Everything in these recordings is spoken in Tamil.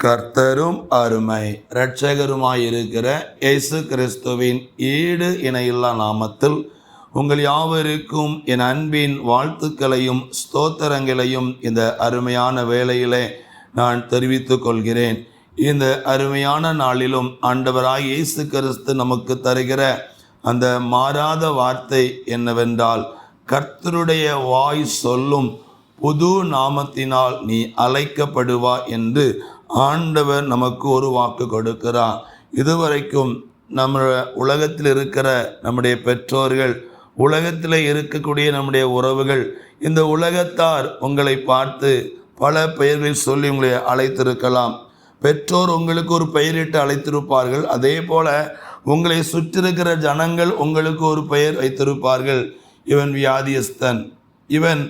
கர்த்தரும் அருமை இரட்சகருமாயிருக்கிற இயேசு கிறிஸ்துவின் ஈடு இணையில்லா நாமத்தில் உங்கள் யாவருக்கும் என் அன்பின் வாழ்த்துக்களையும் ஸ்தோத்திரங்களையும் இந்த அருமையான வேளையிலே நான் தெரிவித்துக் கொள்கிறேன். இந்த அருமையான நாளிலும் ஆண்டவராய் இயேசு கிறிஸ்து நமக்கு தருகிற அந்த மாறாத வார்த்தை என்னவென்றால், கர்த்தருடைய வாய் சொல்லும் புது நாமத்தினால் நீ அழைக்கப்படுவா என்று ஆண்டவர் நமக்கு ஒரு வாக்கு கொடுக்கிறார். இதுவரைக்கும் நம்ம உலகத்தில் இருக்கிற நம்முடைய பெற்றோர்கள், உலகத்தில் இருக்கக்கூடிய நம்முடைய உறவுகள், இந்த உலகத்தார் உங்களை பார்த்து பல பெயர்களில் சொல்லி உங்களை அழைத்திருக்கலாம். பெற்றோர் உங்களுக்கு ஒரு பெயரிட்டு அழைத்திருப்பார்கள். அதே போல உங்களை சுற்றிருக்கிற ஜனங்கள் உங்களுக்கு ஒரு பெயர் வைத்திருப்பார்கள். இவன் வியாதியஸ்தன், இவன்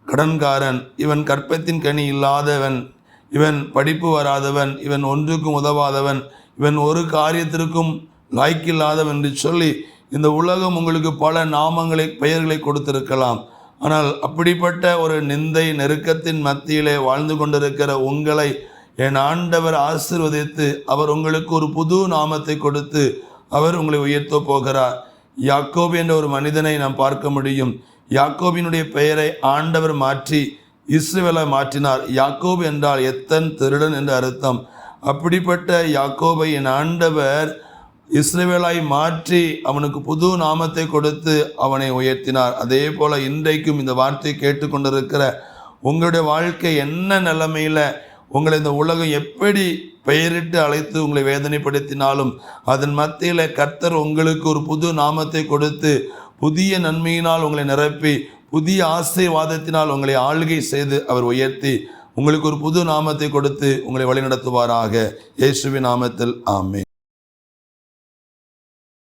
கடன்காரன், இவன் கற்பத்தின் கனி இல்லாதவன், இவன் படிப்பு வராதவன், இவன் ஒன்றுக்கும் உதவாதவன், இவன் ஒரு காரியத்திற்கும் லாய்க்கில்லாதவன் என்று சொல்லி இந்த உலகம் உங்களுக்கு பல நாமங்களை பெயர்களை கொடுத்திருக்கலாம். ஆனால் அப்படிப்பட்ட ஒரு நிந்தை நெருக்கத்தின் மத்தியிலே வாழ்ந்து கொண்டிருக்கிற உங்களை என் ஆண்டவர் ஆசீர்வதித்து அவர் உங்களுக்கு ஒரு புது நாமத்தை கொடுத்து அவர் உங்களை உயர்த்த போகிறார். யாக்கோபு என்ற ஒரு மனிதனை நாம் பார்க்க முடியும். யாக்கோபினுடைய பெயரை ஆண்டவர் மாற்றி இஸ்ரவேலை மாற்றினார். யாக்கோபு என்றால் எத்தன் திருடன் என்று அர்த்தம். அப்படிப்பட்ட யாக்கோபை என் ஆண்டவர் இஸ்ரவேலாய் மாற்றி அவனுக்கு புது நாமத்தை கொடுத்து அவனை உயர்த்தினார். அதே போல இன்றைக்கும் இந்த வார்த்தையை கேட்டுக்கொண்டிருக்கிற உங்களுடைய வாழ்க்கை என்ன நிலைமையில் உங்களை இந்த உலகம் எப்படி பெயரிட்டு அழைத்து உங்களை வேதனைப்படுத்தினாலும் அதன் மத்தியில் கர்த்தர் உங்களுக்கு ஒரு புது நாமத்தை கொடுத்து புதிய நன்மையினால் உங்களை நிரப்பி புதிய ஆசீர்வாதத்தினால் உங்களை ஆளுகை செய்து அவர் உயர்த்தி உங்களுக்கு ஒரு புது நாமத்தை கொடுத்து உங்களை வழிநடத்துவாராக. இயேசுவின் நாமத்தில் ஆமென்.